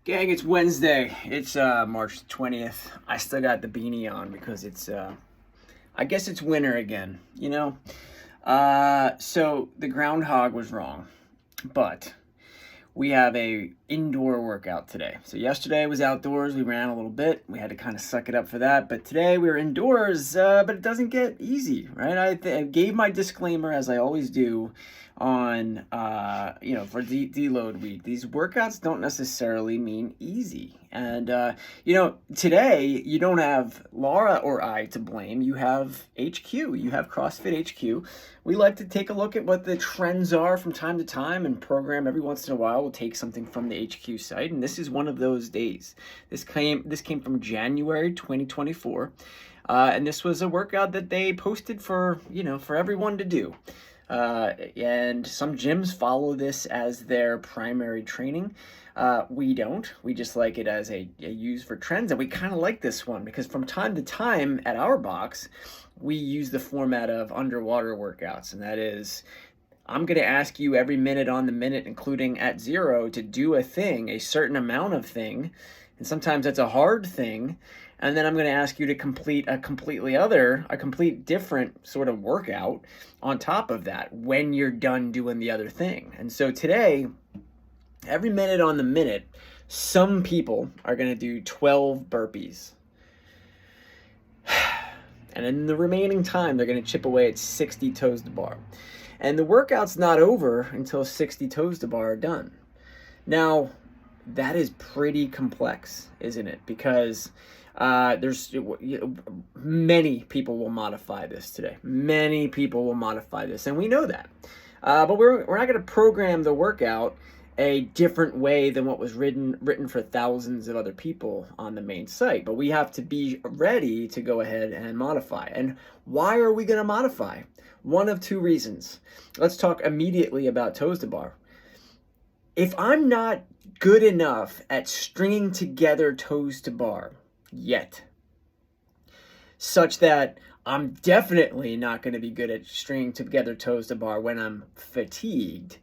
Gang, it's Wednesday. It's March 20th. I still got the beanie on because it's I guess it's winter again, you know? So the groundhog was wrong, but we have a indoor workout today. So yesterday was outdoors. We ran a little bit. We had to kind of suck it up for that. But today we were indoors, but it doesn't get easy, right? I gave my disclaimer, as I always do, on for deload week. These workouts don't necessarily mean easy. And today you don't have Laura or I to blame. You have HQ. You have CrossFit HQ. We like to take a look at what the trends are from time to time and program every once in a while. We'll take something from the HQ site, and this is one of those days. This came from January 2024. And this was a workout that they posted for everyone to do. And some gyms follow this as their primary training. We don't. We just like it as a use for trends. And we kind of like this one because from time to time at our box, we use the format of underwater workouts. And that is, I'm going to ask you every minute on the minute, including at zero, to do a thing, a certain amount of thing. And sometimes that's a hard thing. And then I'm going to ask you to complete a complete different sort of workout on top of that when you're done doing the other thing. And so today, every minute on the minute, some people are going to do 12 burpees. And in the remaining time, they're going to chip away at 60 toes to bar. And the workout's not over until 60 toes to bar are done. Now, that is pretty complex, isn't it? Because many people will modify this today. Many people will modify this, and we know that. But we're not going to program the workout a different way than what was written for thousands of other people on the main site. But we have to be ready to go ahead and modify. And why are we going to modify? One of two reasons. Let's talk immediately about toes to bar. If I'm not good enough at stringing together toes to bar yet, such that I'm definitely not going to be good at stringing together toes to bar when I'm fatigued,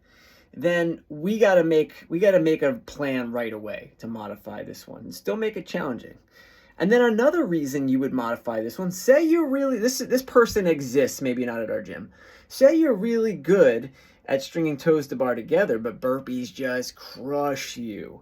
then we got to make a plan right away to modify this one and still make it challenging. And then another reason you would modify this one, say you're really, this person exists, maybe not at our gym. Say you're really good at stringing toes to bar together, but burpees just crush you.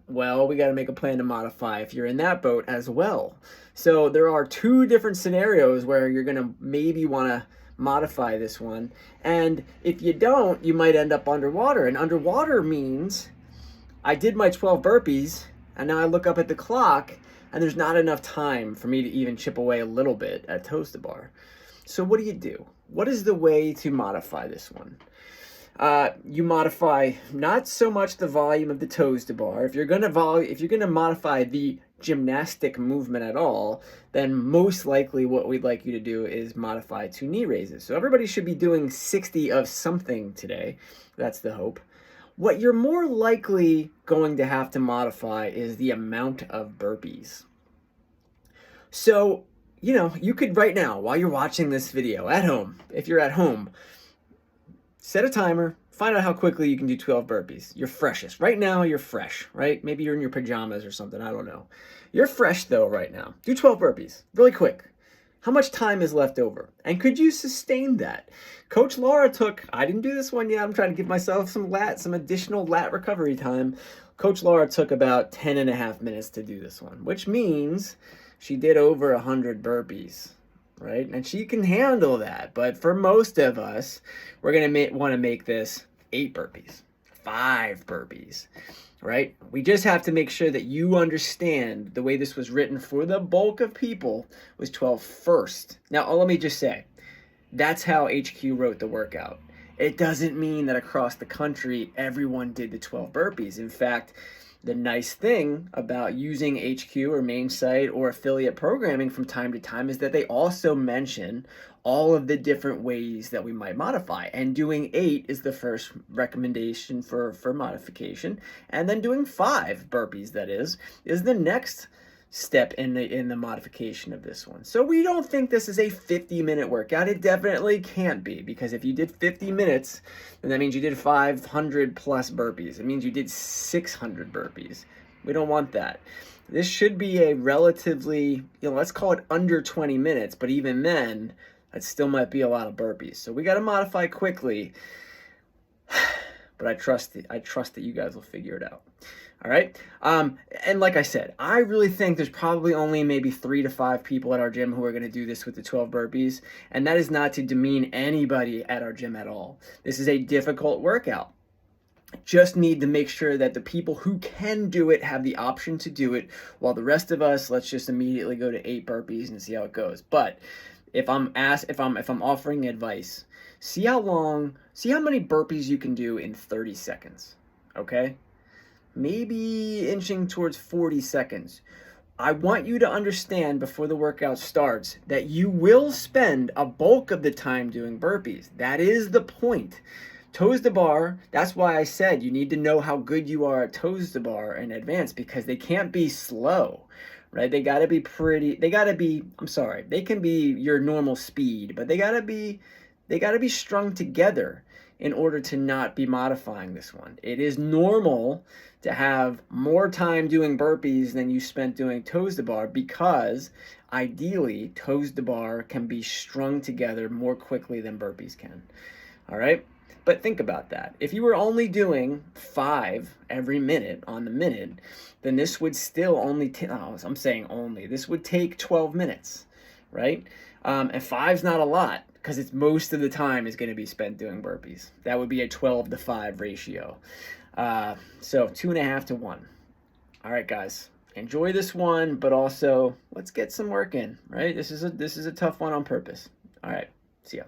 Well, we got to make a plan to modify if you're in that boat as well. So there are two different scenarios where you're going to maybe want to modify this one. And if you don't, you might end up underwater. And underwater means I did my 12 burpees, and now I look up at the clock, and there's not enough time for me to even chip away a little bit at toes to bar. So what do? What is the way to modify this one? You modify not so much the volume of the toes to bar. If you're gonna modify the gymnastic movement at all, then most likely what we'd like you to do is modify to knee raises. So everybody should be doing 60 of something today. That's the hope. What you're more likely going to have to modify is the amount of burpees. So, you could right now, while you're watching this video at home, if you're at home, set a timer, find out how quickly you can do 12 burpees. You're freshest. Right now, you're fresh, right? Maybe you're in your pajamas or something. I don't know. You're fresh, though, right now. Do 12 burpees really quick. How much time is left over? And could you sustain that? Coach Laura I didn't do this one yet. I'm trying to give myself some additional lat recovery time. Coach Laura took about 10 and a half minutes to do this one, which means she did over 100 burpees. Right? And she can handle that. But for most of us, we're going to want to make this 8 burpees, 5 burpees, right? We just have to make sure that you understand the way this was written for the bulk of people was 12 first. Now, let me just say, that's how HQ wrote the workout. It doesn't mean that across the country, everyone did the 12 burpees. In fact, the nice thing about using HQ or main site or affiliate programming from time to time is that they also mention all of the different ways that we might modify. And doing 8 is the first recommendation for modification. And then doing 5 burpees, that is the next step in the modification of this one. So we don't think this is a 50-minute workout. It definitely can't be, because if you did 50 minutes, then that means you did 500 plus burpees. It means you did 600 burpees. We don't want that. This should be a relatively, let's call it under 20 minutes, but even then, that still might be a lot of burpees. So we got to modify quickly, but I trust that you guys will figure it out. All right. And like I said, I really think there's probably only maybe 3 to 5 people at our gym who are going to do this with the 12 burpees. And that is not to demean anybody at our gym at all. This is a difficult workout. Just need to make sure that the people who can do it have the option to do it, while the rest of us, let's just immediately go to 8 burpees and see how it goes. But if I'm offering advice, see how many burpees you can do in 30 seconds. Okay? Maybe inching towards 40 seconds. I want you to understand before the workout starts that you will spend a bulk of the time doing burpees. That is the point. Toes to bar, that's why I said you need to know how good you are at toes to bar in advance, because they can't be slow, right? They can be your normal speed, but they gotta be strung together in order to not be modifying this one. It is normal to have more time doing burpees than you spent doing toes to bar, because ideally toes to bar can be strung together more quickly than burpees can. All right? But think about that. If you were only doing 5 every minute on the minute, then this would still this would take 12 minutes, right? And 5's not a lot, because it's most of the time is going to be spent doing burpees. That would be a 12 to 5 ratio. So 2.5 to 1. All right, guys, enjoy this one, but also let's get some work in, right? This is a tough one on purpose. All right, see ya.